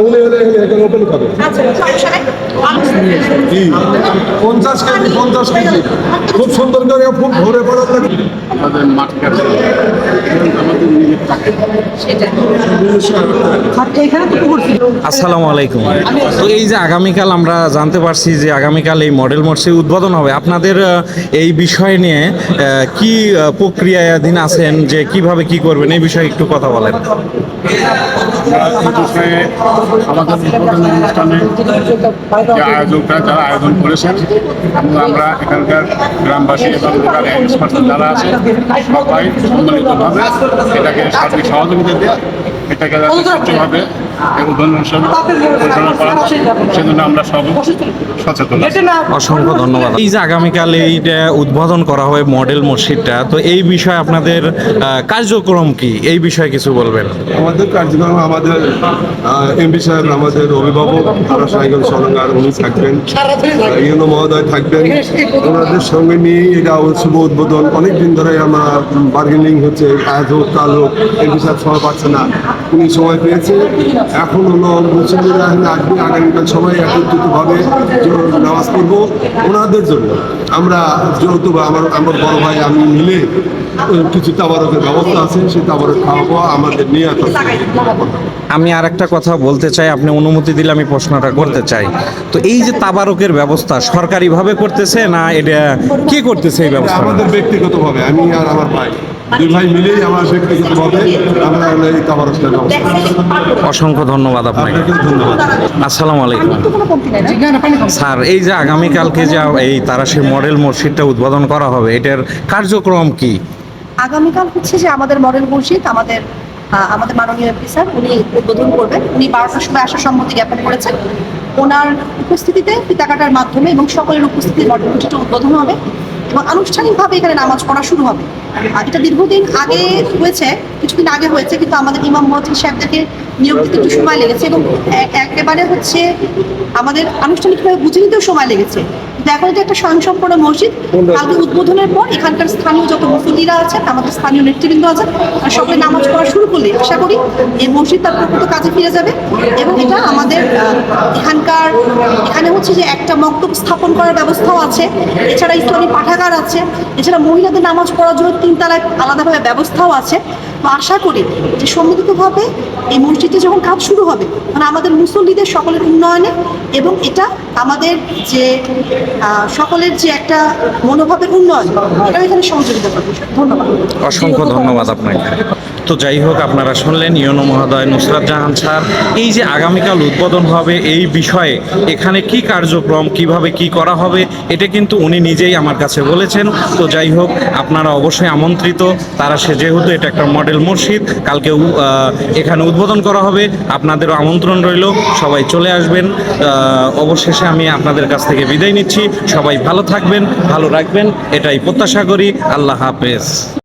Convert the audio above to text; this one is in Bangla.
উনি হলে এখন ওপেন খাবে। 50 কেজি 50 কেজি খুব সুন্দর করে খুব ভরে পড়ার লাগে আমাদের মাঠ কাছে আমাদের নিজের থাকে। আসসালামু আলাইকুম। তো এই যে আগামীকাল আমরা জানতে পারছি যে আগামীকাল এই মডেল মসজিদ উদ্বোধন হবে, আপনাদের এই বিষয় নিয়ে কি প্রক্রিয়াধীন আছেন, যে কিভাবে কি করবেন এই বিষয়ে একটু কথা বলেন। এই বিষয়ে আমাদের উদ্বোধন অনুষ্ঠানে যে আয়োজকরা যারা আয়োজন করেছেন এবং আমরা এখানকার গ্রামবাসী এবং এক্সপার্ট যারা আছে সবাই সম্মিলিতভাবে এটাকে সার্বিক সহযোগিতা দেওয়া, এটাকে যাতে সুষ্ঠুভাবে উদ্বোধন অনুষ্ঠান পরিচালনা করা, সেজন্য আমরা সব সচেতন। অসংখ্য ধন্যবাদ। এই যে আগামীকাল এইটা উদ্বোধন করা হবে মডেল মসজিদটা, তো এই বিষয়ে আপনাদের কার্যক্রম কি, এই বিষয়ে কিছু বলবেন। আমাদের কার্যক্রম, আমাদের এমপি সাহেব, আমাদের অভিভাবক তারা সাইকেল সরঙ্গার উনি থাকবেন, ইউনো মহোদয় থাকবেন, ওনাদের সঙ্গে নিয়ে এটা শুভ উদ্বোধন। অনেকদিন ধরে আমার বার্গেনিং হচ্ছে, আজ হোক কাল হোক, এমপি সাহেব সময় পাচ্ছে না, উনি সময় পেয়েছে। এখন হলো মুসলিমরা এখানে আসবে, আগামীকাল সবাই একত্রিতভাবে নামাজ পড়ব ওনাদের জন্য। আমরা যেহেতু আমার বড় ভাই আমি মিলে কিছু তাবারকের ব্যবস্থা আছে, সেই তাবারক খাওয়াবো আমাদের নিয়ে। আমি আর একটা কথা বলতে চাই, আপনি অনুমতি দিলে আমি প্রশ্নটা করতে চাই। তো এই যে তাবারকের ব্যবস্থা সরকারিভাবে করতেছে না এটা কে করতেছে এই ব্যবস্থা? আমাদের ব্যক্তিগতভাবে, আমি আর আমার ভাই, দুই ভাই মিলেই আমার ব্যক্তিগতভাবে আমরা এই তাবারকটা ব্যবস্থা। অসংখ্য ধন্যবাদ আপনাকে। ধন্যবাদ। আসসালামু আলাইকুম। স্যার, এই যে আগামীকালকে যে এই তারাশি মডেল মসজিদটা উদ্বোধন করা হবে, এটার কার্যক্রম কি? আগামীকাল হচ্ছে যে আমাদের মডেল মসজিদ আমাদের মাননীয় এমপি স্যার উনি উদ্বোধন করবেন। উনি 12টার সময় আসার সম্মতি জ্ঞাপন করেছেন। ওনার উপস্থিতিতে ফিতাকাটার মাধ্যমে এবং সকলের উপস্থিতিতে মডেল মসজিদটা উদ্বোধন হবে এবং আনুষ্ঠানিকভাবে এখানে নামাজ পড়া শুরু হবে। এটা দীর্ঘদিন আগে হয়েছে, কিছুদিন আগে হয়েছে, কিন্তু আমাদের ইমাম মহসিন সাহেবদেরকে নিয়োগ দিতে একটু সময় লেগেছে এবং একেবারে হচ্ছে আমাদের আনুষ্ঠানিকভাবে বুঝে নিতেও সময় লেগেছে। এখন এটা একটা স্বয়ংসম্পূর্ণ মসজিদ। কালকে উদ্বোধনের পর এখানকার স্থানীয় যত মুসল্লিরা আছেন, আমাদের স্থানীয় নেতৃবৃন্দ আছেন, সকলে নামাজ পড়া শুরু করলে আশা করি এই মসজিদ তার প্রকৃত কাজে ফিরে যাবে। এবং এটা আমাদের এখানে হচ্ছে যে একটা মক্তব স্থাপন করার ব্যবস্থাও আছে, এছাড়া ইসলামী পাঠাগার আছে, এছাড়া মহিলাদের নামাজ পড়ার জন্য 3 তলায় আলাদাভাবে ব্যবস্থাও আছে। তো আশা করি যে সম্মিলিতভাবে এই মসজিদে যখন কাজ শুরু হবে মানে আমাদের মুসল্লিদের সকলের উন্নয়নে এবং এটা আমাদের যে সকলের যে একটা মনোভাবের উন্নয়ন, এটাও এখানে সহযোগিতা করবে। ধন্যবাদ। অসংখ্য ধন্যবাদ আপনাকে। তো যাই হোক, আপনারা শুনলেন ইউনো মহোদয় নুসরাত জাহান স্যার এই যে আগামীকাল উদ্বোধন হবে এই বিষয়ে এখানে কি কার্যক্রম কিভাবে কি করা হবে এটা কিন্তু উনি নিজেই আমার কাছে বলেছেন। তো যাই হোক, আপনারা অবশ্যই আমন্ত্রিত। তারা সে যেহেতু এটা একটা মডেল মসজিদ, কালকে এখানে উদ্বোধন করা হবে, আপনাদেরও আমন্ত্রণ রইল, সবাই চলে আসবেন। অবশেষে আমি আপনাদের কাছ থেকে বিদায় নিচ্ছি। সবাই ভালো থাকবেন, ভালো রাখবেন, এটাই প্রত্যাশা করি। আল্লাহ হাফেজ।